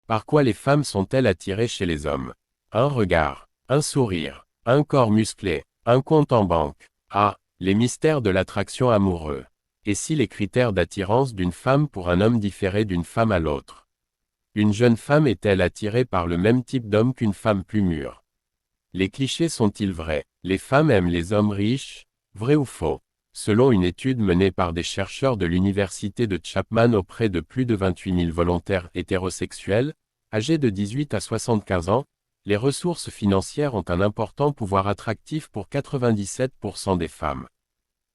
Par quoi les femmes sont-elles attirées chez les hommes? Un regard, un sourire, un corps musclé, un compte en banque. Ah, les mystères de l'attraction amoureuse. Et si les critères d'attirance d'une femme pour un homme différaient d'une femme à l'autre? Une jeune femme est-elle attirée par le même type d'homme qu'une femme plus mûre? Les clichés sont-ils vrais? Les femmes aiment les hommes riches, vrai ou faux? Selon une étude menée par des chercheurs de l'université de Chapman auprès de plus de 28 000 volontaires hétérosexuels, âgés de 18 à 75 ans, les ressources financières ont un important pouvoir attractif pour 97% des femmes.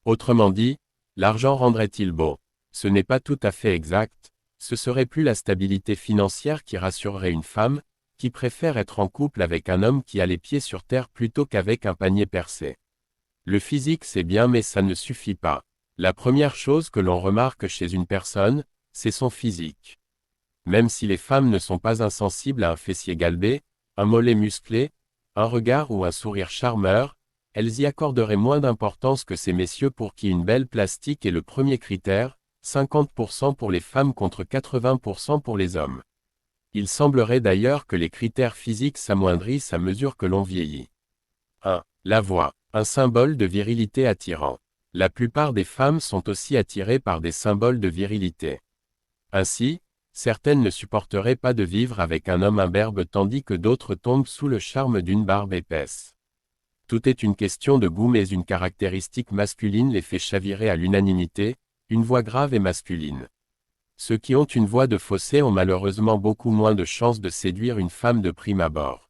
Autrement dit, l'argent rendrait-il beau? Ce n'est pas tout à fait exact, ce serait plus la stabilité financière qui rassurerait une femme, qui préfère être en couple avec un homme qui a les pieds sur terre plutôt qu'avec un panier percé. Le physique c'est bien mais ça ne suffit pas. La première chose que l'on remarque chez une personne, c'est son physique. Même si les femmes ne sont pas insensibles à un fessier galbé, un mollet musclé, un regard ou un sourire charmeur, elles y accorderaient moins d'importance que ces messieurs pour qui une belle plastique est le premier critère, 50% pour les femmes contre 80% pour les hommes. Il semblerait d'ailleurs que les critères physiques s'amoindrissent à mesure que l'on vieillit. 1. La voix, un symbole de virilité attirant. La plupart des femmes sont aussi attirées par des symboles de virilité. Ainsi, certaines ne supporteraient pas de vivre avec un homme imberbe tandis que d'autres tombent sous le charme d'une barbe épaisse. Tout est une question de goût mais une caractéristique masculine les fait chavirer à l'unanimité, une voix grave et masculine. Ceux qui ont une voix de fausset ont malheureusement beaucoup moins de chances de séduire une femme de prime abord.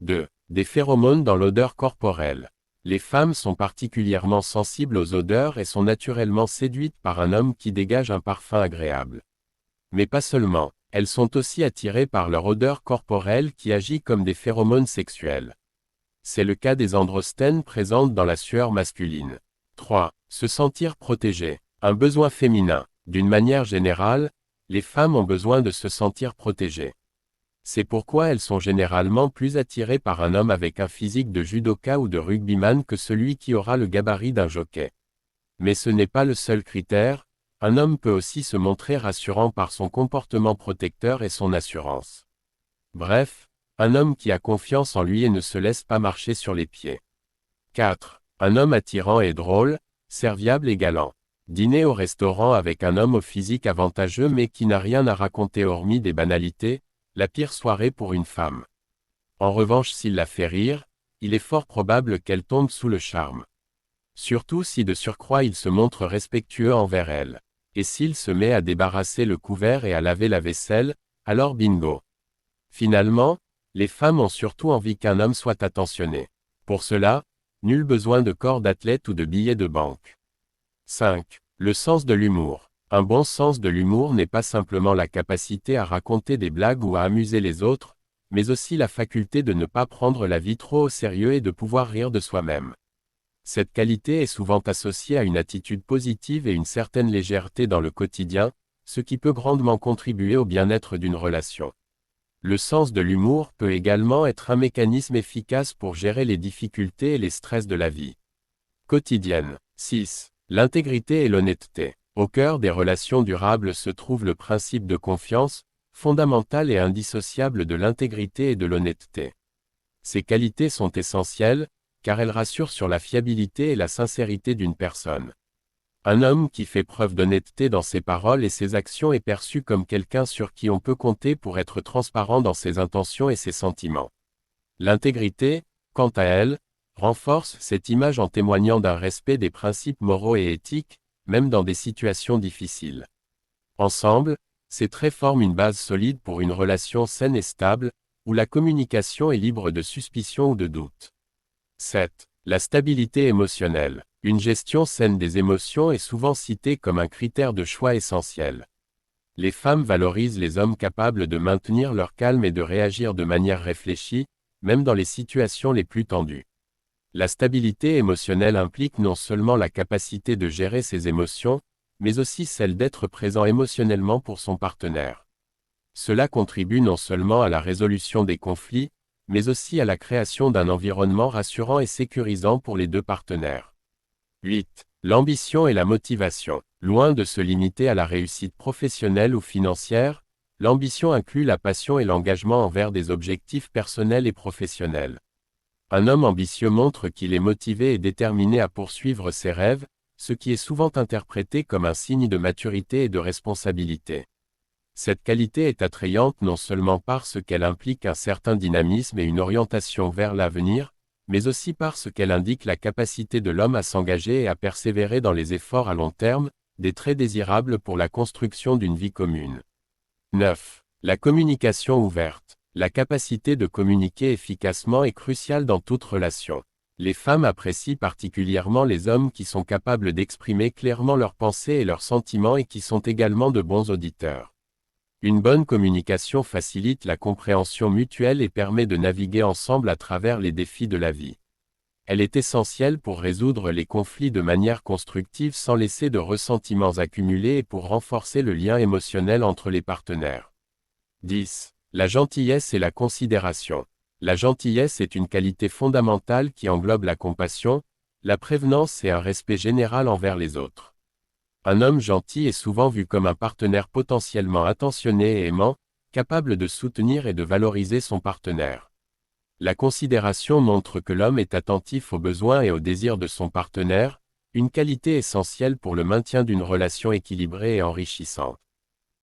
2. Des phéromones dans l'odeur corporelle. Les femmes sont particulièrement sensibles aux odeurs et sont naturellement séduites par un homme qui dégage un parfum agréable. Mais pas seulement, elles sont aussi attirées par leur odeur corporelle qui agit comme des phéromones sexuels. C'est le cas des androstènes présentes dans la sueur masculine. 3. Se sentir protégé. Un besoin féminin. D'une manière générale, les femmes ont besoin de se sentir protégées. C'est pourquoi elles sont généralement plus attirées par un homme avec un physique de judoka ou de rugbyman que celui qui aura le gabarit d'un jockey. Mais ce n'est pas le seul critère, un homme peut aussi se montrer rassurant par son comportement protecteur et son assurance. Bref, un homme qui a confiance en lui et ne se laisse pas marcher sur les pieds. 4. Un homme attirant et drôle, serviable et galant. Dîner au restaurant avec un homme au physique avantageux mais qui n'a rien à raconter hormis des banalités, la pire soirée pour une femme. En revanche s'il la fait rire, il est fort probable qu'elle tombe sous le charme. Surtout si de surcroît il se montre respectueux envers elle. Et s'il se met à débarrasser le couvert et à laver la vaisselle, alors bingo. Finalement, les femmes ont surtout envie qu'un homme soit attentionné. Pour cela, nul besoin de corps d'athlète ou de billets de banque. 5. Le sens de l'humour. Un bon sens de l'humour n'est pas simplement la capacité à raconter des blagues ou à amuser les autres, mais aussi la faculté de ne pas prendre la vie trop au sérieux et de pouvoir rire de soi-même. Cette qualité est souvent associée à une attitude positive et une certaine légèreté dans le quotidien, ce qui peut grandement contribuer au bien-être d'une relation. Le sens de l'humour peut également être un mécanisme efficace pour gérer les difficultés et les stress de la vie quotidienne. 6. L'intégrité et l'honnêteté. Au cœur des relations durables se trouve le principe de confiance, fondamental et indissociable de l'intégrité et de l'honnêteté. Ces qualités sont essentielles, car elles rassurent sur la fiabilité et la sincérité d'une personne. Un homme qui fait preuve d'honnêteté dans ses paroles et ses actions est perçu comme quelqu'un sur qui on peut compter pour être transparent dans ses intentions et ses sentiments. L'intégrité, quant à elle, renforce cette image en témoignant d'un respect des principes moraux et éthiques, même dans des situations difficiles. Ensemble, ces traits forment une base solide pour une relation saine et stable, où la communication est libre de suspicion ou de doute. 7. La stabilité émotionnelle. Une gestion saine des émotions est souvent citée comme un critère de choix essentiel. Les femmes valorisent les hommes capables de maintenir leur calme et de réagir de manière réfléchie, même dans les situations les plus tendues. La stabilité émotionnelle implique non seulement la capacité de gérer ses émotions, mais aussi celle d'être présent émotionnellement pour son partenaire. Cela contribue non seulement à la résolution des conflits, mais aussi à la création d'un environnement rassurant et sécurisant pour les deux partenaires. 8. L'ambition et la motivation. Loin de se limiter à la réussite professionnelle ou financière, L'ambition inclut la passion et l'engagement envers des objectifs personnels et professionnels. Un homme ambitieux montre qu'il est motivé et déterminé à poursuivre ses rêves, ce qui est souvent interprété comme un signe de maturité et de responsabilité. Cette qualité est attrayante non seulement parce qu'elle implique un certain dynamisme et une orientation vers l'avenir, mais aussi parce qu'elle indique la capacité de l'homme à s'engager et à persévérer dans les efforts à long terme, des traits désirables pour la construction d'une vie commune. 9. La communication ouverte. La capacité de communiquer efficacement est cruciale dans toute relation. Les femmes apprécient particulièrement les hommes qui sont capables d'exprimer clairement leurs pensées et leurs sentiments et qui sont également de bons auditeurs. Une bonne communication facilite la compréhension mutuelle et permet de naviguer ensemble à travers les défis de la vie. Elle est essentielle pour résoudre les conflits de manière constructive sans laisser de ressentiments accumulés et pour renforcer le lien émotionnel entre les partenaires. 10. La gentillesse et la considération. La gentillesse est une qualité fondamentale qui englobe la compassion, la prévenance et un respect général envers les autres. Un homme gentil est souvent vu comme un partenaire potentiellement attentionné et aimant, capable de soutenir et de valoriser son partenaire. La considération montre que l'homme est attentif aux besoins et aux désirs de son partenaire, une qualité essentielle pour le maintien d'une relation équilibrée et enrichissante.